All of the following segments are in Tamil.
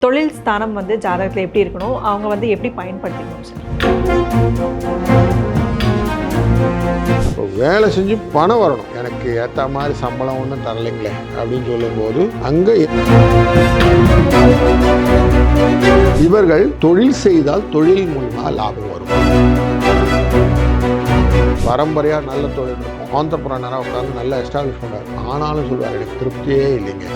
தொழில் ஸ்தானம் வந்து ஜாதகத்தில் எப்படி இருக்கணும், அவங்க வந்து எப்படி பயன்படுத்திக்கணும் சார்? இப்போ வேலை செஞ்சு பணம் வரணும், எனக்கு ஏற்ற மாதிரி சம்பளம் ஒன்றும் தரலைங்களே அப்படின்னு சொல்லும்போது அங்கே இவர்கள் தொழில் செய்தால் தொழில் மூலமாக லாபம் வரும். பரம்பரையாக நல்ல தொழில் இருக்கும், ஆந்திரப்பிரனராக உட்காந்து நல்ல எஸ்டாப்ளிஷ் பண்ணுவார். ஆனாலும் சொல்லுவார், எனக்கு திருப்தியே இல்லைங்க.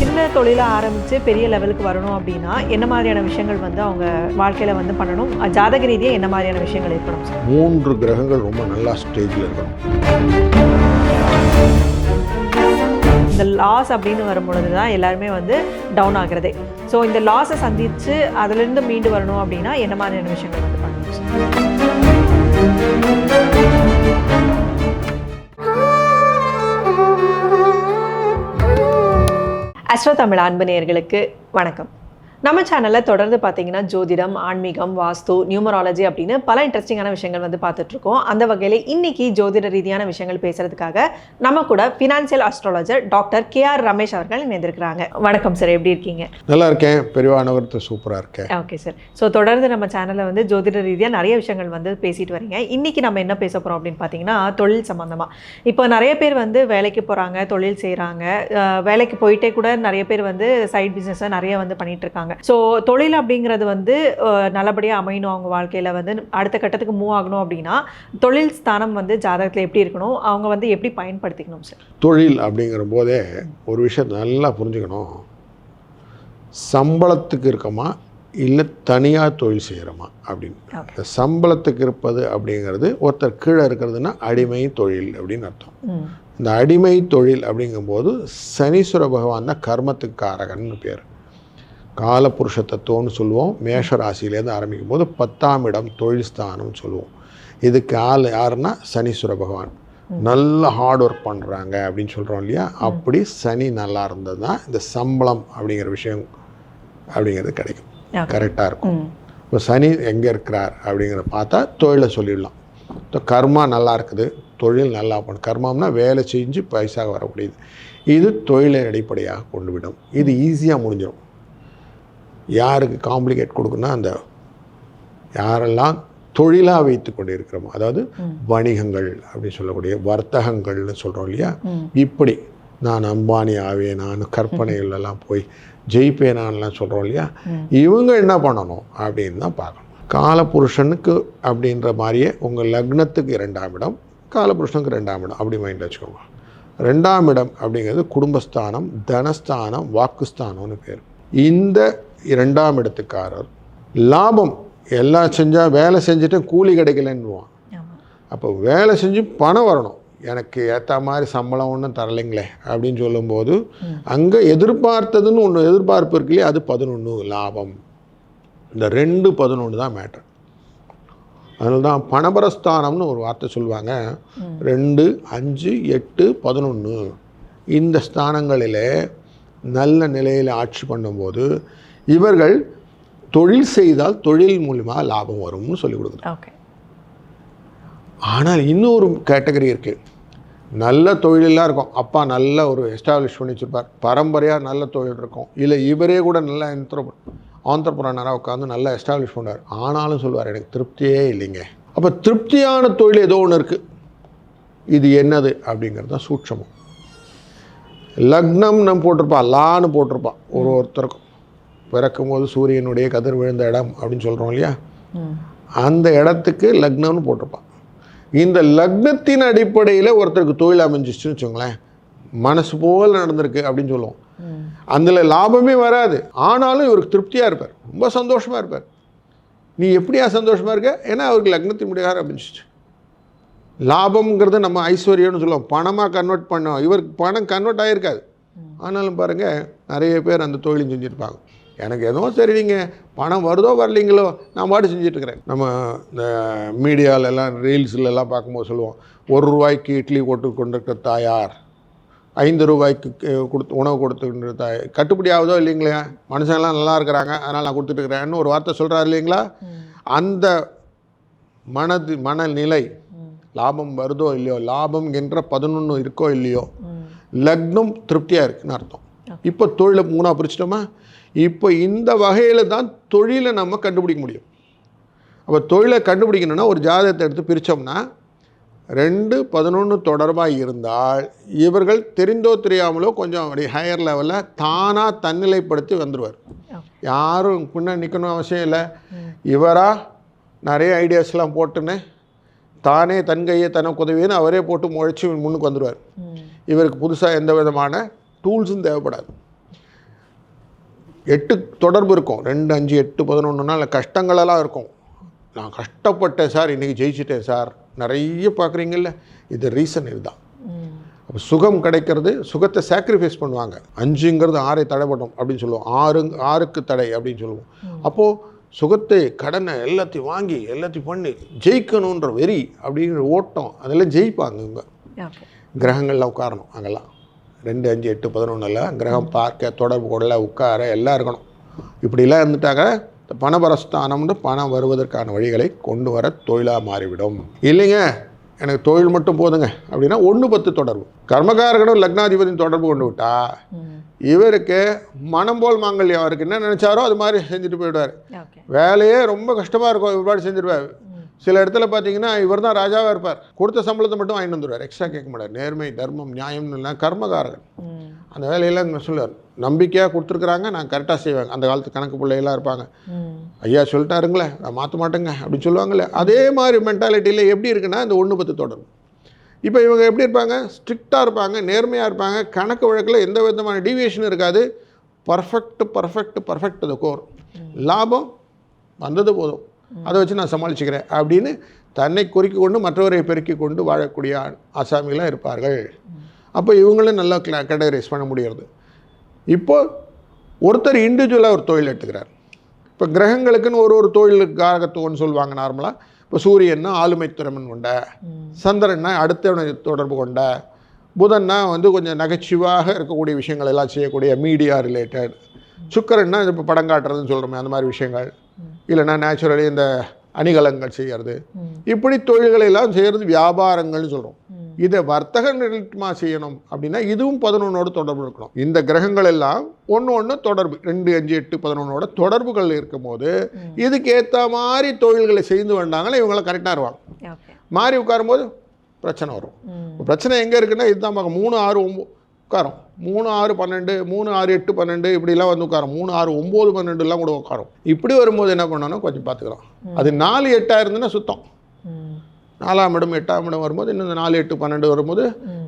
சின்ன தொழிலை ஆரம்பித்து பெரிய லெவலுக்கு வரணும் அப்படின்னா என்ன மாதிரியான விஷயங்கள் வந்து அவங்க வாழ்க்கையில் வந்து பண்ணணும்? ஜாதக ரீதியாக என்ன மாதிரியான விஷயங்கள் இருக்கணும் சார்? 3 கிரகங்கள் ரொம்ப நல்லா ஸ்டேஜில் இருக்கணும். இந்த லாஸ் அப்படின்னு வரும்பொழுது தான் எல்லாருமே வந்து டவுன் ஆகுறதே. ஸோ இந்த லாஸை சந்தித்து அதிலிருந்து மீண்டு வரணும் அப்படின்னா என்ன மாதிரியான விஷயங்கள் வந்து பண்ணணும் சார்? அஸ்ட்ரோ தமிழ் அன்பு நேயர்களுக்கு வணக்கம். நம்ம சேனலில் தொடர்ந்து பார்த்தீங்கன்னா ஜோதிடம், ஆன்மீகம், வாஸ்து, நியூமராலஜி அப்படின்னு பல இன்ட்ரெஸ்டிங்கான விஷயங்கள் வந்து பார்த்துட்ருக்கோம். அந்த வகையில் இன்னைக்கு ஜோதிட ரீதியான விஷயங்கள் பேசுறதுக்காக நம்ம கூட financial astrologer doctor KR Ramesh அவர்கள் இணைந்திருக்கிறாங்க. வணக்கம் சார், எப்படி இருக்கீங்க? நல்லா இருக்கேன், பெரியவானவர்த்து சூப்பராக இருக்கேன். Okay sir. ஸோ தொடர்ந்து நம்ம சேனலில் வந்து ஜோதிட ரீதியாக நிறைய விஷயங்கள் வந்து பேசிட்டு வரீங்க. இன்றைக்கி நம்ம என்ன பேச போகிறோம் அப்படின்னு பார்த்தீங்கன்னா தொழில் சம்மந்தமாக. இப்போ நிறைய பேர் வந்து வேலைக்கு போகிறாங்க, தொழில் செய்கிறாங்க, வேலைக்கு போயிட்டே கூட நிறைய பேர் வந்து சைட் பிஸ்னஸை நிறைய வந்து பண்ணிகிட்டு இருக்காங்க. ஸோ தொழில் அப்படிங்கிறது வந்து நல்லபடியாக அமையணும், அவங்க வாழ்க்கையில் வந்து அடுத்த கட்டத்துக்கு மூவ் ஆகணும் அப்படின்னா தொழில் ஸ்தானம் வந்து ஜாதகத்தில் எப்படி இருக்கணும், அவங்க வந்து எப்படி பயன்படுத்திக்கணும் சார்? தொழில் அப்படிங்கிற போதே ஒரு விஷயம் நல்லா புரிஞ்சுக்கணும். சம்பளத்துக்கு இருக்கமா இல்லை தனியாக தொழில் செய்கிறோமா அப்படின்னு. சம்பளத்துக்கு இருப்பது அப்படிங்கிறது ஒருத்தர் கீழே இருக்கிறதுனா அடிமை தொழில் அப்படின்னு அர்த்தம். இந்த அடிமை தொழில் அப்படிங்கும்போது சனீஸ்வர பகவான் தான் கர்மத்துக்கு காரகன்னு பேர். காலபுருஷ தத்துவம்னு சொல்லுவோம். மேஷ ராசியிலேருந்து ஆரம்பிக்கும் போது 10ஆம் இடம் தொழில் ஸ்தானம்னு சொல்லுவோம். இதுக்கு ஆள் யாருன்னா சனீஸ்வர பகவான். நல்ல ஹார்ட் ஒர்க் பண்ணுறாங்க அப்படின்னு சொல்கிறோம் இல்லையா, அப்படி சனி நல்லா இருந்தது தான் இந்த சம்பளம் அப்படிங்கிற விஷயம் அப்படிங்கிறது கிடைக்கும், கரெக்டாக இருக்கும். இப்போ சனி எங்கே இருக்கிறார் அப்படிங்கிறத பார்த்தா தொழிலை சொல்லிடலாம். இப்போ கர்மா நல்லா இருக்குது, தொழில் நல்லா பண்ணும். கர்மம்னா வேலை செஞ்சு பைசா வரக்கூடியது. இது தொழிலை அடிப்படையாக கொண்டு விடும். இது ஈஸியாக முடிஞ்சிடும். யாருக்கு காம்ப்ளிகேட் கொடுக்குன்னா அந்த யாரெல்லாம் தொழிலாக வைத்து கொண்டு இருக்கிறோமோ, அதாவது வணிகங்கள் அப்படின்னு சொல்லக்கூடிய வர்த்தகங்கள்னு சொல்கிறோம் இல்லையா, இப்படி நான் அம்பானி ஆவேன், நான் கற்பனைகளெல்லாம் போய் ஜெயிப்பேனான்லாம் சொல்கிறோம் இல்லையா, இவங்க என்ன பண்ணணும் அப்படின்னு தான் பார்க்கணும். காலபுருஷனுக்கு அப்படின்ற மாதிரியே உங்கள் லக்னத்துக்கு 2ஆம் இடம், காலபுருஷனுக்கு 2ஆம் இடம் அப்படி மைண்டில் வச்சுக்கோங்க. 2ஆம் இடம் அப்படிங்கிறது குடும்பஸ்தானம், தனஸ்தானம், வாக்குஸ்தானம்னு பேர். இந்த 2ஆம் இடத்துக்காரர் லாபம் எல்லாம் செஞ்சால் வேலை செஞ்சுட்டு கூலி கிடைக்கலன்னுவான். அப்போ வேலை செஞ்சு பணம் வரணும், எனக்கு ஏற்ற மாதிரி சம்பளம் ஒன்றும் தரலைங்களே அப்படின்னு சொல்லும்போது அங்கே எதிர்பார்த்ததுன்னு ஒன்று எதிர்பார்ப்பு இருக்கு இல்லையா, அது 11 லாபம். இந்த 2 11 தான் மேட்டர். அதனால தான் பணபரஸ்தானம்னு ஒரு வார்த்தை சொல்லுவாங்க. 2 5 8 11 இந்த ஸ்தானங்களில் நல்ல நிலையில் ஆட்சி பண்ணும்போது இவர்கள் தொழில் செய்தால் தொழில் மூலமாக லாபம் வரும்னு சொல்லி கொடுக்குறாங்க. ஆனால் இன்னொரு கேட்டகரி இருக்குது. நல்ல தொழிலெல்லாம் இருக்கும், அப்பா நல்ல ஒரு எஸ்டாப்ளிஷ் பண்ணி வச்சுருப்பார், பரம்பரையாக நல்ல தொழில் இருக்கும், இல்லை இவரே கூட நல்ல ஆந்திரப்பிரனராக உட்காந்து நல்லா எஸ்டாப்ளிஷ் பண்ணுவார். ஆனாலும் சொல்லுவார், எனக்கு திருப்தியே இல்லைங்க. அப்போ திருப்தியான தொழில் ஏதோ ஒன்று இருக்குது. இது என்னது அப்படிங்கிறது தான் சூட்சமம். லக்னம் நம்ம போட்டிருப்பா, லான்னு போட்டிருப்பா. ஒருத்தருக்கும் பிறக்கும் போது சூரியனுடைய கதிர் விழுந்த இடம் அப்படின்னு சொல்கிறோம் இல்லையா, அந்த இடத்துக்கு லக்னம்னு போட்டிருப்பான். இந்த லக்னத்தின் அடிப்படையில் ஒருத்தருக்கு தொழில் அமைஞ்சிச்சுன்னு வச்சுக்கோங்களேன், மனசு போல் நடந்திருக்கு அப்படின்னு சொல்லுவோம். அதில் லாபமே வராது, ஆனாலும் இவருக்கு திருப்தியாக இருப்பார், ரொம்ப சந்தோஷமாக இருப்பார். நீ எப்படியா சந்தோஷமாக இருக்க? ஏன்னா அவருக்கு லக்னத்தின் முடியாத அமைஞ்சிச்சு. லாபம்ங்கிறது நம்ம ஐஸ்வர்யம்னு சொல்லுவோம், பணமாக கன்வெர்ட் பண்ணோம். இவருக்கு பணம் கன்வெர்ட் ஆகிருக்காது, ஆனாலும் பாருங்கள் நிறைய பேர் அந்த தொழிலும் செஞ்சுருப்பாங்க. எனக்கு எதுவும் சரி, நீங்கள் பணம் வருதோ வரலைங்களோ நான் பாட்டு செஞ்சிட்ருக்கிறேன். நம்ம இந்த மீடியாவிலலாம் ரீல்ஸ்லாம் பார்க்கும்போது சொல்லுவோம், 1 ரூபாய்க்கு இட்லி போட்டு கொண்டிருக்கிற தாயார், 5 ரூபாய்க்கு கொடுத்து உணவு கொடுத்துக்கின்ற தாய். கட்டுப்படி ஆகுதோ இல்லைங்களா, மனுஷங்கள்லாம் நல்லா இருக்கிறாங்க அதனால் நான் கொடுத்துட்டுருக்கிறேன்னு ஒரு வார்த்தை சொல்கிறாரு இல்லைங்களா. அந்த மனநிலை லாபம் வருதோ இல்லையோ, லாபம் என்ற 11 இருக்கோ இல்லையோ, லக்னம் திருப்தியாக இருக்குன்னு அர்த்தம். இப்போ தொழிலை 3ஆக பிரிச்சிட்டோமா? இப்போ இந்த வகையில் தான் தொழிலை நம்ம கண்டுபிடிக்க முடியும். அப்போ தொழிலை கண்டுபிடிக்கணும்னா ஒரு ஜாதகத்தை எடுத்து பிரித்தோம்னா 2, 11 தொடர்பாக இருந்தால் இவர்கள் தெரிந்தோ தெரியாமலோ கொஞ்சம் அப்படி ஹையர் லெவலில் தானாக தன்னிலைப்படுத்தி வந்துடுவார். யாரும் பின்னாடி நிற்கணும் அவசியம் இல்லை. இவராக நிறைய ஐடியாஸ்லாம் போட்டுன்னு தானே தன் கையை தனக்கு உதவின்னு அவரே போட்டு முளைச்சி முன்னுக்கு வந்துடுவார். இவருக்கு புதுசாக எந்த விதமான டூல்ஸும் தேவைப்படாது. 8 தொடர்பு இருக்கும். 2, 5, 8, 11 கஷ்டங்களெல்லாம் இருக்கும். நான் கஷ்டப்பட்டேன் சார், இன்றைக்கி ஜெயிச்சிட்டேன் சார், நிறைய பார்க்குறீங்கல்ல, இது ரீசன் இதுதான். அப்போ சுகம் கிடைக்கிறது, சுகத்தை சாக்ரிஃபைஸ் பண்ணுவாங்க. 5ங்கிறது 6ஐ தடைப்படும் அப்படின்னு சொல்லுவோம். 6க்கு தடை அப்படின்னு சொல்லுவோம். அப்போது சுகத்தை, கடனை எல்லாத்தையும் வாங்கி எல்லாத்தையும் பண்ணி ஜெயிக்கணுன்ற வெறி அப்படிங்கிற ஓட்டம், அதெல்லாம் ஜெயிப்பாங்க இவங்க. கிரகங்கள்லாம் உட்காரணும். அங்கெல்லாம் 2, 5, 8, 11 கிரகம் பார்க்க, தொடர்பு கொள்ள, உட்கார எல்லாம் இருக்கணும். இப்படிலாம் இருந்துட்டாங்க பணபரஸ்தானம்னு பணம் வருவதற்கான வழிகளை கொண்டு வர தொழிலாக மாறிவிடும். இல்லைங்க எனக்கு தொழில் மட்டும் போதுங்க அப்படின்னா 1-10 தொடர்பு. கர்மகாரகனும் லக்னாதிபதியும் தொடர்பு கொண்டு விட்டா இவருக்கு மனம் போல் மாங்கல்யம், அவருக்கு என்ன நினச்சாரோ அது மாதிரி செஞ்சுட்டு போயிடுவார். வேலையே ரொம்ப கஷ்டமாக இருக்கும், இவ்வாறு செஞ்சுடுவார். சில இடத்துல பார்த்தீங்கன்னா இவர் தான் ராஜாவாக இருப்பார். கொடுத்த சம்பளத்தை மட்டும் வாங்கிட்டு வந்துடுவார், எக்ஸ்ட்ரா கேட்க மாட்டார். நேர்மை, தர்மம், நியாயம்னு கர்மகாரகன் அந்த வேலையெல்லாம் சொல்லுவார். நம்பிக்கையாக கொடுத்துருக்குறாங்க, நான் கரெக்டாக செய்வாங்க. அந்த காலத்து கணக்கு பிள்ளைகளாக இருப்பாங்க. ஐயா சொல்லிட்டாருங்களே, நான் மாற்ற மாட்டேங்க அப்படின்னு சொல்லுவாங்களே. அதே மாதிரி மென்டாலிட்டியில் எப்படி இருக்குன்னா இந்த 1-10 தொடரும். இப்போ இவங்க எப்படி இருப்பாங்க? ஸ்ட்ரிக்டாக இருப்பாங்க, நேர்மையாக இருப்பாங்க, கணக்கு வழக்கில் எந்த விதமான டீவியேஷனும் இருக்காது. பர்ஃபெக்ட் அது கோர். லாபம் வந்தது போதும், அதை வச்சு நான் சமாளிச்சுக்கிறேன் அப்படின்னு தன்னை குறிக்கி கொண்டு மற்றவரை பெருக்கி கொண்டு வாழக்கூடிய ஆசாமிகளாக இருப்பார்கள். அப்போ இவங்களும் நல்லா கேட்டகரைஸ் பண்ண முடியாது. இப்போது ஒருத்தர் இண்டிவிஜுவலாக ஒரு தொழில் எடுத்துக்கிறார். இப்போ கிரகங்களுக்குன்னு ஒரு தொழிலுக்கு காரகத்துவம்னு சொல்லுவாங்க நார்மலாக. இப்போ சூரியன்னா ஆளுமை திறமன் கொண்ட, சந்திரன்னா அடுத்தவனை தொடர்பு கொண்ட, புதன்னா கொஞ்சம் நகைச்சுவாக இருக்கக்கூடிய விஷயங்கள் எல்லாம் செய்யக்கூடிய மீடியா ரிலேட்டட், சுக்கரன்னா இப்போ படம் காட்டுறதுன்னு சொல்கிறோமே அந்த மாதிரி விஷயங்கள், இல்லைன்னா நேச்சுரலி இந்த அணிகலங்கள் செய்கிறது, இப்படி தொழில்களை எல்லாம் செய்கிறது வியாபாரங்கள்னு சொல்கிறோம். இதை வர்த்தக நிலையமாக செய்யணும் அப்படின்னா இதுவும் 11ஓட தொடர்பு இருக்கணும். இந்த கிரகங்கள் எல்லாம் ஒன்று தொடர்பு 2, 5, 8, 11ஓட தொடர்புகள் இருக்கும் போது இதுக்கு ஏற்ற மாதிரி தொழில்களை செய்து வந்தாங்களே இவங்களை கரெக்டாக இருவாங்க. மாறி உட்காரும்போது பிரச்சனை வரும். பிரச்சனை எங்கே இருக்குன்னா இதுதான் பார்க்க 3, 6, 9 உட்காரும். 3, 6, 12, 3, 6, 8, 12 இப்படிலாம் உட்காரும். 3, 6, 9, 12 கூட உட்காரும். இப்படி வரும்போது என்ன பண்ணணும் கொஞ்சம் பார்த்துக்கலாம். அது 4, 8 இருந்துன்னா சுத்தம். 4ஆம் இடம் 8ஆம் இடம் வரும்போது இன்னும் 4, 8, 12 வரும்போது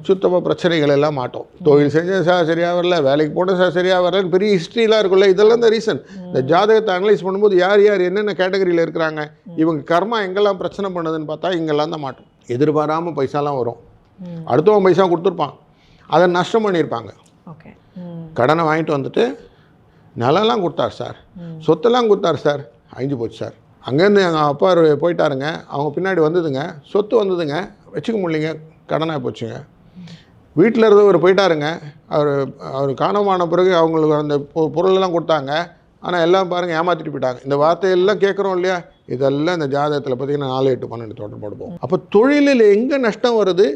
சுத்தமாக பிரச்சனைகள் எல்லாம் மாட்டோம். தொழில் செஞ்சேன் சார் சரியாக வரல, வேலைக்கு போனேன் சார் சரியாக வரலன்னு பெரிய ஹிஸ்ட்ரிலாம் இருக்குல்ல, இதெல்லாம் தான் ரீசன். இந்த ஜாதகத்தை அனலைஸ் பண்ணும்போது யார் என்னென்ன கேட்டகரியில் இருக்கிறாங்க, இவங்க கர்மா எங்கெல்லாம் பிரச்சனை பண்ணுதுன்னு பார்த்தா இங்கெல்லாம் தான் மாட்டோம். எதிர்பாராமல் பைசாலாம் வரும், அடுத்தவன் பைசா கொடுத்துருப்பான், அதை நஷ்டம் பண்ணியிருப்பாங்க. கடனை வாங்கிட்டு வந்துட்டு நிலம்லாம் கொடுத்தார் சார், சொத்தெல்லாம் கொடுத்தார் சார், அழிஞ்சு போச்சு சார். அங்கேருந்து எங்கள் அப்பா போயிட்டாருங்க, அவங்க பின்னாடி வந்ததுங்க, சொத்து வந்ததுங்க, வச்சுக்க முடியலைங்க, கடனாக போச்சுங்க. வீட்டில் இருந்தவர் போயிட்டாருங்க, அவர் காணமான பிறகு அவங்களுக்கு அந்த பொருளெல்லாம் கொடுத்தாங்க, ஆனால் எல்லாம் பாருங்கள் ஏமாற்றிட்டு போயிட்டாங்க. இந்த வார்த்தையெல்லாம் கேட்குறோம் இல்லையா, இதெல்லாம் இந்த ஜாதகத்தில் பார்த்திங்கன்னா 4, 8, 12 தொடர்பு போகும். அப்போ தொழிலில் எங்கே நஷ்டம் வருது,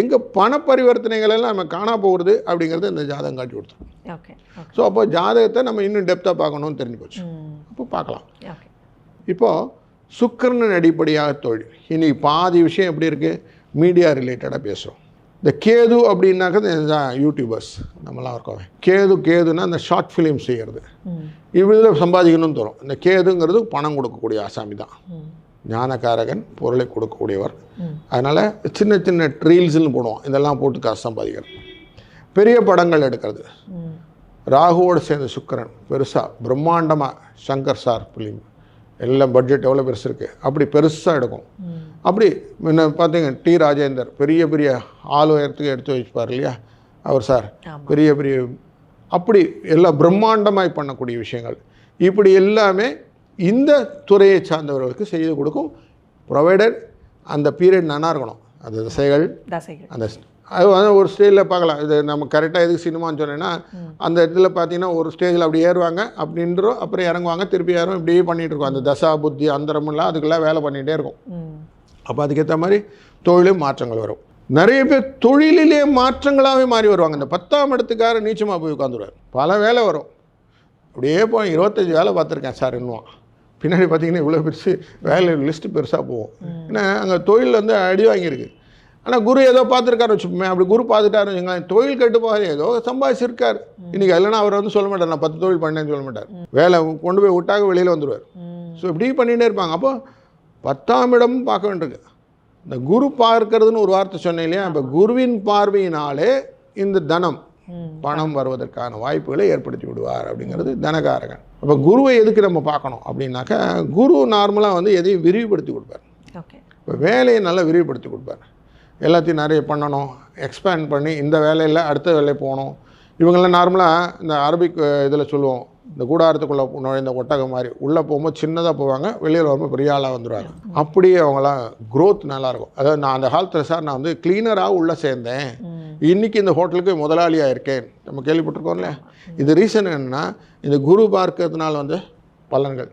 எங்கே பண பரிவர்த்தனைகள் எல்லாம் நம்ம காணா போகிறது அப்படிங்கிறது இந்த ஜாதகம் காட்டி கொடுத்தோம். ஸோ அப்போ ஜாதகத்தை நம்ம இன்னும் டெப்த்தாக பார்க்கணும்னு தெரிஞ்சு போச்சு. அப்போ பார்க்கலாம். இப்போது சுக்கிரனின் அடிப்படையாக தொழில். இன்றைக்கி பாதி விஷயம் எப்படி இருக்குது, மீடியா ரிலேட்டடாக பேசுகிறோம். இந்த கேது அப்படின்னாக்க யூடியூபர்ஸ் நம்மளாம் இருக்கோம். கேதுன்னா அந்த ஷார்ட் ஃபிலிம் செய்கிறது, இதில் சம்பாதிக்கணும்னு தோணும். இந்த கேதுங்கிறது பணம் கொடுக்கக்கூடிய ஆசாமி தான், ஞானகாரகன், பொருளை கொடுக்கக்கூடியவர். அதனால் சின்ன சின்ன ரீல்ஸ்ன்னு போடுவோம், இதெல்லாம் போட்டு காசு சம்பாதிக்கிறது. பெரிய படங்கள் எடுக்கிறது, ராகுவோடு சேர்ந்த சுக்கிரன் பெருசாக பிரம்மாண்டமாக, சங்கர் சார் ஃபிலிம் எல்லாம் பட்ஜெட் எவ்வளோ பெருசு இருக்குது, அப்படி பெருசாக எடுக்கும். அப்படி முன்ன பார்த்தீங்க டி ராஜேந்தர் பெரிய பெரிய ஆள் உயரத்துக்கு எடுத்து வச்சுப்பார் இல்லையா அவர் சார், பெரிய பெரிய அப்படி எல்லாம் பிரம்மாண்டமாய் பண்ணக்கூடிய விஷயங்கள். இப்படி எல்லாமே இந்த துறையை சார்ந்தவர்களுக்கு செய்து கொடுக்கும், ப்ரொவைடட் அந்த பீரியட் நல்லா இருக்கணும். அந்த திசைகள் அந்த அது ஒரு ஸ்டேஜில் பார்க்கலாம். இது நம்ம கரெக்டாக எதுக்கு சினிமான்னு சொன்னேன்னா, அந்த இடத்துல பார்த்தீங்கன்னா ஒரு ஸ்டேஜில் அப்படி ஏறுவாங்க, அப்படின்றோம், அப்புறம் இறங்குவாங்க, திருப்பி ஏறும், இப்படியே பண்ணிகிட்டு இருக்கோம். அந்த தசா புத்தி அந்தரமெல்லாம் அதுக்கெல்லாம் வேலை பண்ணிகிட்டே இருக்கும். அப்போ அதுக்கேற்ற மாதிரி தொழிலும் மாற்றங்கள் வரும். நிறைய பேர் தொழிலிலே மாற்றங்களாகவே மாறி வருவாங்க. இந்த 10ஆம் இடத்துக்கார நீச்சமாக போய் உட்காந்துருவார். பல வேலை வரும், அப்படியே போய் 25 வேலை பார்த்துருக்கேன் சார் இன்னும். பின்னாடி பார்த்தீங்கன்னா இவ்வளோ பெருசு வேலை லிஸ்ட்டு பெருசாக போகும். ஏன்னா அங்கே தொழில் வந்து அடி வாங்கியிருக்கு. ஆனால் குரு ஏதோ பார்த்துருக்காரு வச்சுப்போமே, அப்படி குரு பார்த்துட்டாருன்னு வச்சுக்கோங்களேன், தொழில் கட்டு போகாது, ஏதோ சம்பாதிச்சிருக்கார் இன்றைக்கி. இல்லைன்னா அவர் வந்து சொல்ல மாட்டார் நான் 10 தொழில் பண்ணேன்னு சொல்ல மாட்டார். வேலை கொண்டு போய் விட்டாக வெளியில் வந்துடுவார். ஸோ இப்படி பண்ணிகிட்டே இருப்பாங்க. அப்போ 10ஆம் இடமும் பார்க்க வேண்டியிருக்கு. இந்த குரு பார்க்கறதுன்னு ஒரு வார்த்தை சொன்னேன் இல்லையா, இப்போ குருவின் பார்வையினாலே இந்த தனம் பணம் வருவதற்கான வாய்ப்புகளை ஏற்படுத்தி விடுவார் அப்படிங்கிறது தனகாரகன். அப்போ குருவை எதுக்கு நம்ம பார்க்கணும் அப்படின்னாக்கா, குரு நார்மலாக வந்து எதையும் விரிவுபடுத்தி கொடுப்பார். இப்போ வேலையை நல்லா விரிவுபடுத்தி கொடுப்பார். எல்லாத்தையும் நிறைய பண்ணணும், எக்ஸ்பேண்ட் பண்ணி இந்த வேலையில் அடுத்த வேலையை போகணும். இவங்கெல்லாம் நார்மலாக இந்த அரபிக் இதில் சொல்லுவோம், இந்த கூடாரத்துக்குள்ளே நுழைந்த ஒட்டகம் மாதிரி உள்ளே போகும்போது சின்னதாக போவாங்க, வெளியில் வரும்போது பெரிய ஆளாக வந்துடுவாங்க. அப்படியே அவங்களாம் க்ரோத் நல்லாயிருக்கும். அதாவது நான் அந்த காலத்தில் சார் நான் வந்து கிளீனராக உள்ளே சேர்ந்தேன், இன்றைக்கி இந்த ஹோட்டலுக்கு முதலாளியாக இருக்கேன், நம்ம கேள்விப்பட்டிருக்கோம்ல. இது ரீசன் என்னென்னா, இந்த குரு பார்க்கறதுனால வந்து பலன்கள்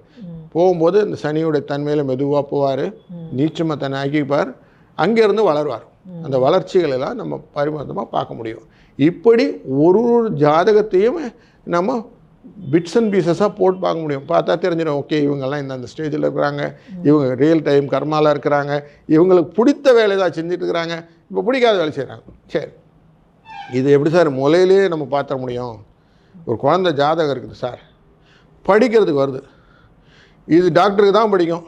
போகும்போது இந்த சனியுடைய தன்மையில் மெதுவாக போவார், நீச்சமாக தன்னை ஆக்கிப்பார், அங்கேருந்து வளருவார். அந்த வளர்ச்சிகளெல்லாம் நம்ம பரிமாற்றமாக பார்க்க முடியும். இப்படி ஒரு ஒரு ஜாதகத்தையும் நம்ம பிட்ஸ் அண்ட் பீசஸாக போட்டு பார்க்க முடியும். பார்த்தா தெரிஞ்சிடும், ஓகே இவங்கெல்லாம் இந்த ஸ்டேஜில் இருக்கிறாங்க, இவங்க ரியல் டைம் கர்மாவில் இருக்கிறாங்க, இவங்களுக்கு பிடித்த வேலை தான் செஞ்சுட்டு இருக்கிறாங்க, இப்போ பிடிக்காத வேலை செய்கிறாங்க. சரி, இது எப்படி சார் முலையிலே நம்ம பார்த்துட முடியும்? ஒரு குழந்தை ஜாதகம் இருக்குது சார், படிக்கிறதுக்கு வருது, இது டாக்டருக்கு தான் படிக்கும்,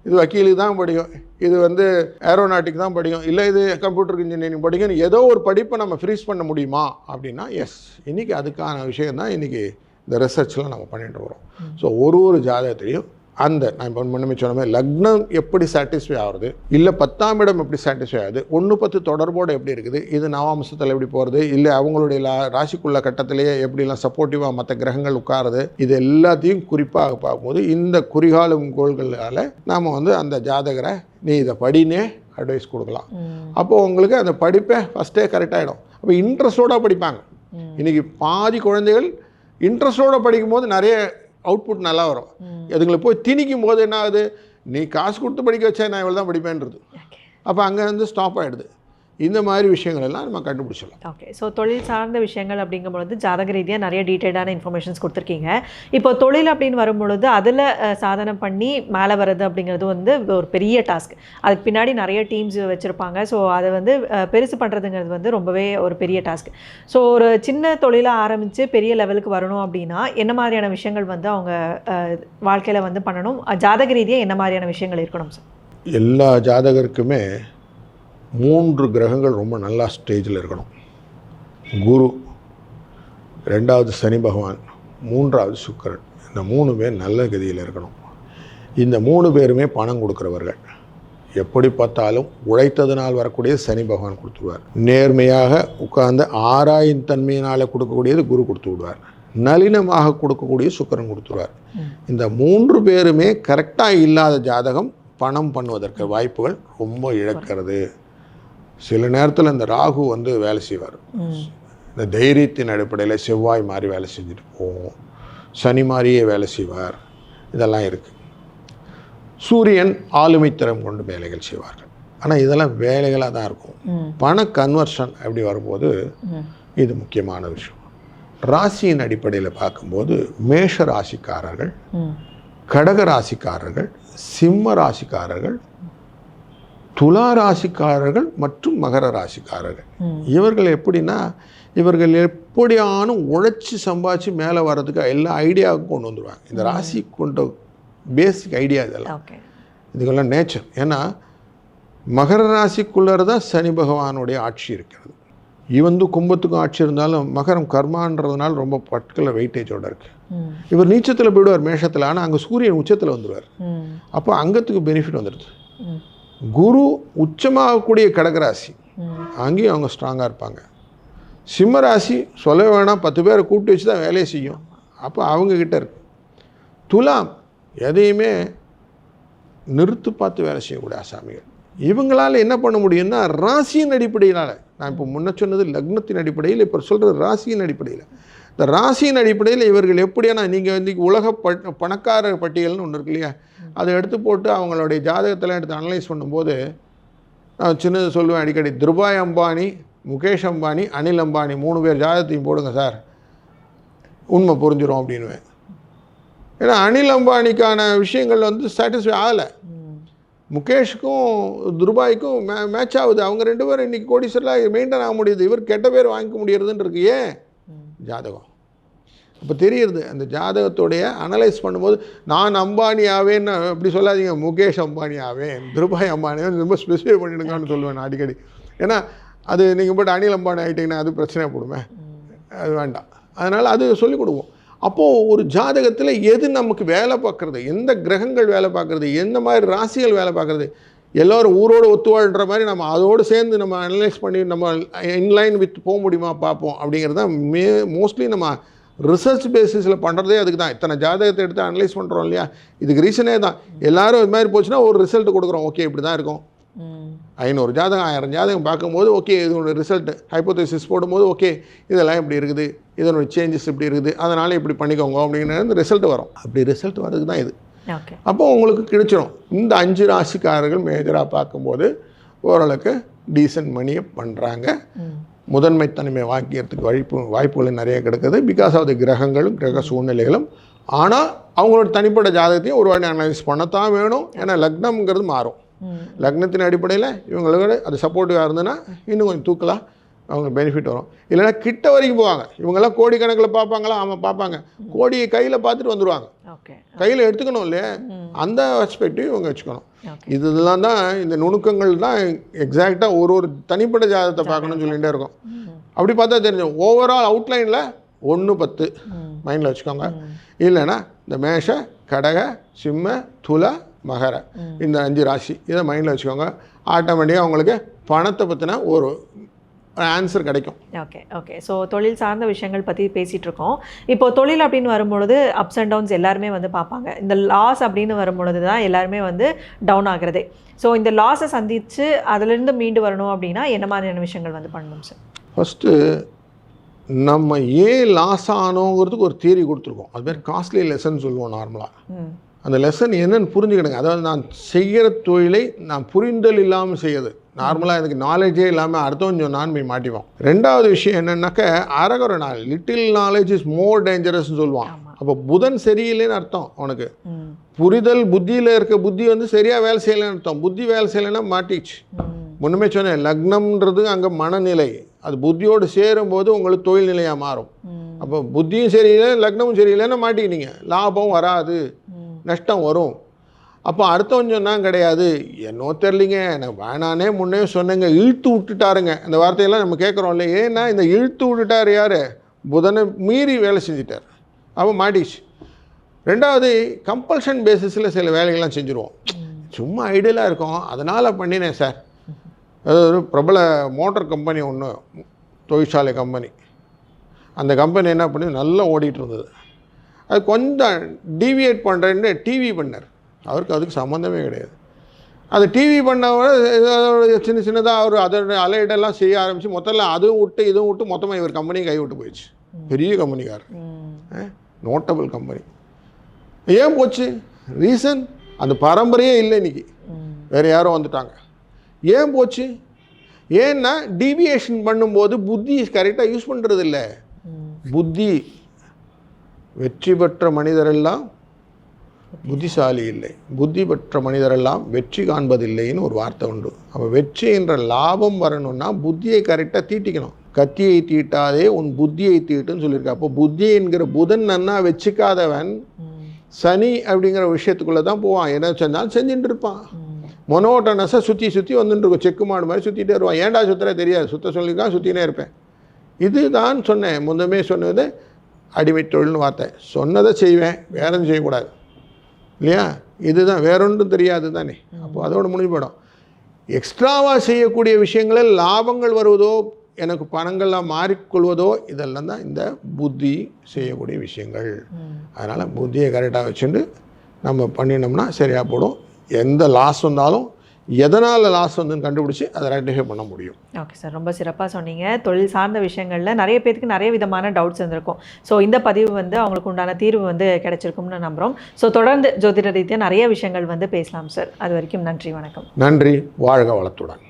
இது வக்கீலுக்கு தான் படிக்கும், இது வந்து ஏரோநாட்டிக் தான் படிக்கும், இல்லை இது கம்ப்யூட்டர் இன்ஜினியரிங் படிக்கும், ஏதோ ஒரு படிப்பை நம்ம ஃப்ரீஸ் பண்ண முடியுமா அப்படின்னா எஸ். இன்றைக்கி அதுக்கான விஷயம் தான் இன்றைக்கி இந்த ரிசர்ச்லாம் நம்ம பண்ணிட்டு வரோம். ஸோ ஒரு ஒரு ஜாதகத்திலையும் அந்த நான் இப்போ முன்னமே சொன்ன மாதிரி லக்னம் எப்படி சாட்டிஸ்ஃபை ஆகுது, இல்லை 10ஆம் இடம் எப்படி சாட்டிஸ்ஃபை ஆகுது, 1-10 தொடர்போடு எப்படி இருக்குது, இது நவாம்சத்தில் எப்படி போகிறது, இல்லை அவங்களுடைய ராசிக்குள்ள கட்டத்திலேயே எப்படிலாம் சப்போர்ட்டிவாக மற்ற கிரகங்கள் உட்காருது, இது எல்லாத்தையும் குறிப்பாக பார்க்கும்போது இந்த குறிகாலம் கோள்களால் நாம் வந்து அந்த ஜாதகரை நீ இதை படினே அட்வைஸ் கொடுக்கலாம். அப்போது உங்களுக்கு அந்த படிப்பை ஃபஸ்ட்டே கரெக்டாகிடும். அப்போ இன்ட்ரெஸ்டோடு படிப்பாங்க. இன்றைக்கி பாதி குழந்தைகள் இன்ட்ரெஸ்டோடு படிக்கும்போது நிறைய அவுட்புட் நல்லா வரும். அதுங்களை போய் திணிக்கும் போது என்ன ஆகுது, நீ காசு கொடுத்து படிக்க வச்சா நான் இவ்வளோ தான் படிப்பேன்றது. அப்போ அங்கே வந்து ஸ்டாப் ஆகிடுது. இந்த மாதிரி விஷயங்கள் எல்லாம் நம்ம கண்டுபிடிச்சிடலாம். ஓகே, ஸோ தொழில் சார்ந்த விஷயங்கள் அப்படிங்கும்பொழுது ஜாதக ரீதியாக நிறைய டீட்டெயிலான இன்ஃபர்மேஷன்ஸ் கொடுத்துருக்கீங்க. இப்போ தொழில் அப்படின்னு வரும்பொழுது அதில் சாதனை பண்ணி மேலே வர்றது அப்படிங்கிறது வந்து ஒரு பெரிய டாஸ்க். அதுக்கு பின்னாடி நிறைய டீம்ஸ் வச்சுருப்பாங்க. ஸோ அதை வந்து பெருசு பண்ணுறதுங்கிறது வந்து ரொம்பவே ஒரு பெரிய டாஸ்க். ஸோ ஒரு சின்ன தொழிலை ஆரம்பித்து பெரிய லெவலுக்கு வரணும் அப்படின்னா என்ன மாதிரியான விஷயங்கள் வந்து அவங்க வாழ்க்கையில் வந்து பண்ணணும், ஜாதக ரீதியாக என்ன மாதிரியான விஷயங்கள் இருக்கணும் சார்? எல்லா ஜாதகருக்குமே 3 கிரகங்கள் ரொம்ப நல்லா ஸ்டேஜில் இருக்கணும். குரு, 2வது சனி பகவான், 3வது சுக்கிரன். இந்த 3 பேர் நல்ல கதியில் இருக்கணும். இந்த 3 பேருமே பணம் கொடுக்குறவர்கள். எப்படி பார்த்தாலும் உழைத்ததுனால் வரக்கூடியது சனி பகவான் கொடுத்துருவார். நேர்மையாக உட்கார்ந்து ஆராயின் தன்மையினால் கொடுக்கக்கூடியது குரு கொடுத்து விடுவார். நளினமாக கொடுக்கக்கூடிய சுக்கிரன் கொடுத்துருவார். இந்த 3 பேருமே கரெக்டாக இல்லாத ஜாதகம் பணம் பண்ணுவதற்கு வாய்ப்புகள் ரொம்ப இழக்கிறது. சில நேரத்தில் இந்த ராகு வந்து வேலை செய்வார். இந்த தைரியத்தின் அடிப்படையில் செவ்வாய் மாதிரி வேலை செஞ்சுட்டு போவோம், சனி மாதிரியே வேலை செய்வார். இதெல்லாம் இருக்குது. சூரியன் ஆளுமைத்திறம் கொண்டு வேலைகள் செய்வார்கள். ஆனால் இதெல்லாம் வேலைகளாக தான் இருக்கும். பண கன்வர்ஷன் அப்படி வரும்போது இது முக்கியமான விஷயம். ராசியின் அடிப்படையில் பார்க்கும்போது மேஷ ராசிக்காரர்கள், கடக ராசிக்காரர்கள், சிம்ம ராசிக்காரர்கள், துலா ராசிக்காரர்கள் மற்றும் மகர ராசிக்காரர்கள். இவர்கள் எப்படின்னா, இவர்கள் எப்படியானும் உழைச்சி சம்பாதிச்சு மேலே வர்றதுக்கு எல்லா ஐடியாவுக்கும் கொண்டு வந்துடுவாங்க. இந்த ராசி கொண்ட பேசிக் ஐடியா இதெல்லாம், இதுக்கெல்லாம் நேச்சர். ஏன்னா மகர ராசிக்குள்ளே தான் சனி பகவானுடைய ஆட்சி இருக்கிறது. இவந்து கும்பத்துக்கும் ஆட்சி இருந்தாலும் மகரம் கர்மான்றதுனால ரொம்ப பட்களில் வெயிட்டேஜோடு இருக்குது. இவர் நீச்சத்தில் போயிடுவார் மேஷத்தில், ஆனால் அங்கே சூரியன் உச்சத்தில் வந்துடுவார். அப்போ அங்கத்துக்கு பெனிஃபிட் வந்துடுது. குரு உச்சமாகக்கூடிய கடகராசி, அங்கேயும் அவங்க ஸ்ட்ராங்காக இருப்பாங்க. சிம்மராசி சொல்ல வேணாம், 10 பேரை கூப்பிட்டு வச்சு தான் வேலையை செய்யும். அப்போ அவங்கக்கிட்ட இருக்கு. துலாம் எதையுமே நிறுத்து பார்த்து வேலை செய்யக்கூடிய ஆசாமிகள். இவங்களால் என்ன பண்ண முடியும்னா ராசியின் அடிப்படையினால், நான் இப்போ முன்ன சொன்னது லக்னத்தின் அடிப்படையில், இப்போ சொல்கிறது ராசியின் அடிப்படையில். இந்த ராசியின் அடிப்படையில் இவர்கள் எப்படியான, நீங்கள் வந்து உலக பணக்காரர் பட்டியல்னு ஒன்று இருக்கு இல்லையா, அதை எடுத்து போட்டு அவங்களுடைய ஜாதகத்தெல்லாம் எடுத்து அனலைஸ் பண்ணும்போது நான் சின்னது சொல்லுவேன் அடிக்கடி, திருபாய் அம்பானி, முகேஷ் அம்பானி, அனில் அம்பானி 3 பேர் ஜாதகத்தையும் போடுங்க சார், உண்மை புரிஞ்சிடும் அப்படின்னுவேன். ஏன்னா அனில் அம்பானிக்கான விஷயங்கள் வந்து சாட்டிஸ்ஃபை ஆகலை, முகேஷுக்கும் துருபாய்க்கும் மேட்ச் ஆகுது. அவங்க 2 பேரும் இன்றைக்கி கோடீஸ்வரலாக மெயின்டைன் ஆக முடியுது, இவர் கெட்ட பேர் வாங்கிக்க முடியறதுன்னு இருக்கு. ஏன்? ஜாதகம். அப்போ தெரியுது அந்த ஜாதகத்தோடைய அனலைஸ் பண்ணும்போது, நான் அம்பானி ஆவேன்னு அப்படி சொல்லாதீங்க, முகேஷ் அம்பானி ஆவேன், துருபாய் அம்பானி ரொம்ப ஸ்பெசிஃபை பண்ணிடுங்கன்னு சொல்லுவேன் நான் அடிக்கடி. ஏன்னா அது நீங்கள் போய்ட்டு அனில் அம்பானி ஆகிட்டிங்கன்னா அது பிரச்சனை போடுமே, அது வேண்டாம். அதனால் அது சொல்லிக் கொடுப்போம். அப்போது ஒரு ஜாதகத்தில் எது நமக்கு வேலை பார்க்குறது, எந்த கிரகங்கள் வேலை பார்க்குறது, எந்த மாதிரி ராசிகள் வேலை பார்க்குறது, எல்லோரும் ஊரோடு ஒத்துவாழ்கிற மாதிரி நம்ம அதோடு சேர்ந்து நம்ம அனலைஸ் பண்ணி நம்ம இன்லைன் வித் போக முடியுமா பார்ப்போம். அப்படிங்கிறது தான் மோஸ்ட்லி நம்ம ரிசர்ச் பேசிஸில் பண்ணுறதே அதுக்கு தான். இத்தனை ஜாதகத்தை எடுத்து அனலைஸ் பண்ணுறோம் இல்லையா, இதுக்கு ரீசனே தான். எல்லோரும் இது மாதிரி போச்சுன்னா ஒரு ரிசல்ட் கொடுக்குறோம், ஓகே இப்படி தான் இருக்கும். 500 ஜாதகம் 1000 ஜாதகம் பார்க்கும்போது ஓகே இதோட ரிசல்ட்டு ஹைப்போதேசிஸ் போடும்போது ஓகே இதெல்லாம் இப்படி இருக்குது, இதனோட சேஞ்சஸ் இப்படி இருக்குது, அதனால் இப்படி பண்ணிக்கோங்க அப்படிங்கிற ரிசல்ட் வரும். அப்படி ரிசல்ட் வர்றதுக்கு தான் இது. அப்போ உங்களுக்கு கிடைச்சிடும். இந்த 5 ராசிக்காரர்கள் மேஜராக பார்க்கும்போது ஓரளவுக்கு டீசன்ட் மணியை பண்ணுறாங்க. முதன்மைத்தன்மை வாங்கிக்கிறதுக்கு வாய்ப்புகள் நிறைய கிடைக்குது, பிகாஸ் ஆஃப் தி கிரகங்களும் கிரக சூழ்நிலைகளும். ஆனால் அவங்களோட தனிப்பட்ட ஜாதகத்தையும் ஒரு வாட்டி அனலைஸ் பண்ணத்தான் வேணும். ஏன்னா லக்னம்ங்கிறது மாறும். லக்னத்தின் அடிப்படையில் இவங்களுக்கு அது சப்போர்ட்டிவாக இருந்ததுன்னா இன்னும் கொஞ்சம் தூக்கலாம், அவங்க பெனிஃபிட் வரும். இல்லைன்னா கிட்ட வரைக்கும் போவாங்க. இவங்கெல்லாம் கோடிக்கணக்கில் பார்ப்பாங்களா? ஆமாம் பார்ப்பாங்க. கோடியை கையில் பார்த்துட்டு வந்துடுவாங்க. கையில் எடுத்துக்கணும் இல்லையா, அந்த பெர்ஸ்பெக்டிவ் இவங்க வச்சுக்கணும். இதெல்லாம் தான் இந்த நுணுக்கங்கள் தான் எக்ஸாக்டாக ஒரு தனிப்பட்ட ஜாதகத்தை பார்க்கணும்னு சொல்லிகிட்டே இருக்கும். அப்படி பார்த்தா தெரிஞ்சோம் ஓவரால் அவுட்லைனில் 1-10 மைண்டில் வச்சுக்கோங்க. இல்லைன்னா இந்த மேஷ, கடக, சிம்ம, துல, மகர இந்த 5 ராசி இதை மைண்டில் வச்சுக்கோங்க. ஆட்டோமேட்டிக்காக உங்களுக்கு பணத்தை பற்றின ஒரு ஆன்சர் கிடைக்கும். ஓகே. ஸோ தொழில் சார்ந்த விஷயங்கள் பற்றி பேசிகிட்டு இருக்கோம். இப்போ தொழில் அப்படின்னு வரும்பொழுது அப்ஸ் அண்ட் டவுன்ஸ் எல்லாருமே வந்து பார்ப்பாங்க. இந்த லாஸ் அப்படின்னு வரும்பொழுது தான் எல்லாருமே வந்து டவுன் ஆகுறதே. ஸோ இந்த லாஸை சந்தித்து அதிலிருந்து மீண்டு வரணும் அப்படின்னா என்ன மாதிரியான விஷயங்கள் வந்து பண்ணணும் சார்? ஃபஸ்ட்டு நம்ம ஏன் லாஸ் ஆனோங்கிறதுக்கு ஒரு தியரி கொடுத்துருக்கோம். அது பேர் காஸ்ட்லி லெசன் சொல்லுவோம் நார்மலாக. அந்த லெசன் என்னன்னு புரிஞ்சுக்கிடுங்க. அதாவது நான் செய்கிற தொழிலை நான் புரிந்தல் இல்லாமல் செய்யுது. நார்மலாக எனக்கு நாலேஜே இல்லாமல் அடுத்தவன் சொன்னான்னு போய் மாட்டிவோம். 2வது விஷயம் என்னென்னாக்க அரகுற knowledge, little knowledge is more டேஞ்சரஸ்ன்னு சொல்லுவான். அப்போ புதன் சரியில்லைன்னு அர்த்தம். அவனுக்கு புரிதல் புத்தியில் இருக்க புத்தி வந்து சரியாக வேலை செய்யலைன்னு அர்த்தம். புத்தி வேலை செய்யலைன்னா மாட்டிச்சு. முன்னுமே சொன்னேன், லக்னம்ன்றது அங்கே மனநிலை, அது புத்தியோடு சேரும்போது உங்களுக்கு தொழில் நிலையாக மாறும். அப்போ புத்தியும் சரியில்லை லக்னமும் சரியில்லைன்னா மாட்டிக்கிட்டீங்க, லாபம் வராது, நஷ்டம் வரும். அப்போ அடுத்தவன் சொன்னால் கிடையாது, என்னோ தெரிலிங்க, எனக்கு வேணானே முன்னே சொன்னேங்க, இழுத்து விட்டுட்டாருங்க. அந்த வார்த்தையெல்லாம் நம்ம கேட்குறோம் இல்லை. ஏன்னா இந்த இழுத்து விட்டுட்டார் யார்? புதனை மீறி வேலை செஞ்சிட்டார். அப்போ மாட்டிச்சு. 2வது கம்பல்ஷன் பேசிஸில் சில வேலைகள்லாம் செஞ்சுருவோம். சும்மா ஐடியலாக இருக்கும், அதனால் பண்ணினேன் சார். அது ஒரு பிரபல மோட்டார் கம்பெனி ஒன்று, தொழிற்சாலை கம்பெனி. அந்த கம்பெனி என்ன பண்ணி நல்லா ஓடிட்டு இருந்தது. அது கொஞ்சம் டீவியேட் பண்ணுறேன்னு டிவி பண்ணார். அவருக்கு அதுக்கு சம்மந்தமே கிடையாது. அது டிவி பண்ணவரை சின்ன சின்னதாக அவர் அதோட அலைடெல்லாம் செய்ய ஆரம்பித்து மொத்தத்தில் அதுவும் விட்டு இதுவும் விட்டு மொத்தமாக இவர் கம்பெனியும் கைவிட்டு போயிடுச்சு. பெரிய கம்பெனிக்கார், நோட்டபிள் கம்பெனி. ஏன் போச்சு? ரீசன் அந்த பரம்பரையே இல்லை, இன்றைக்கி வேறு யாரும் வந்துட்டாங்க. ஏன் போச்சு? ஏன்னா டீவியேஷன் பண்ணும்போது புத்தி கரெக்டாக யூஸ் பண்ணுறது இல்லை. புத்தி வெற்றி பெற்ற மனிதரெல்லாம் புத்திசாலி இல்லை, புத்தி பெற்ற மனிதரெல்லாம் வெற்றி காண்பதில்லைன்னு ஒரு வார்த்தை உண்டு. அப்போ வெற்றி என்ற லாபம் வரணும்னா புத்தியை கரெக்டாக தீட்டிக்கணும். கத்தியை தீட்டாதே உன் புத்தியை தீட்டுன்னு சொல்லியிருக்கா. அப்போ புத்தி என்கிற புதன் நன்னா வச்சுக்காதவன் சனி அப்படிங்கிற விஷயத்துக்குள்ளே தான் போவான். என்ன செஞ்சாலும் செஞ்சுட்டு இருப்பான். மொனோட்டனஸை சுற்றி சுற்றி வந்துட்டு இருக்கும். செக்கு மாடு மாதிரி சுற்றிட்டே இருப்பான். ஏன்டா சுற்றுற தெரியாது, சுற்ற சொல்லியிருக்கான், சுற்றினே இருப்பேன். இதுதான் சொன்னேன், முன்னமே சொன்னது அடிமை தொழில்னு வார்த்தை. சொன்னதை செய்வேன், வேற எதுவும் செய்யக்கூடாது இல்லையா? இதுதான், வேறொன்றும் தெரியாது தானே. அப்போ அதோடு முடிஞ்சு போயிடும். எக்ஸ்ட்ராவாக செய்யக்கூடிய விஷயங்களில் லாபங்கள் வருவதோ, எனக்கு பணங்கள்லாம் மாறிக்கொள்வதோ, இதெல்லாம் தான் இந்த புத்தி செய்யக்கூடிய விஷயங்கள். அதனால் புத்தியை கரெக்டாக வச்சுட்டு நம்ம பண்ணினோம்னா சரியாக போடும். எந்த லாஸ் வந்தாலும் எதனால் லாஸ் வந்துன்னு கண்டுபிடிச்சி அதை ரெக்டிஃபை பண்ண முடியும். ஓகே சார், ரொம்ப சிறப்பாக சொன்னீங்க. தொழில் சார்ந்த விஷயங்களில் நிறைய பேருக்கு நிறைய விதமான டவுட்ஸ் இருந்திருக்கும். ஸோ இந்த பதிவு வந்து அவங்களுக்கு உண்டான தீர்வு வந்து கிடைச்சிருக்கும்னு நம்புகிறோம். ஸோ தொடர்ந்து ஜோதிட ரீதியாக நிறைய விஷயங்கள் வந்து பேசலாம் சார். அது வரைக்கும் நன்றி, வணக்கம். நன்றி, வாழ்க வளத்துடன்.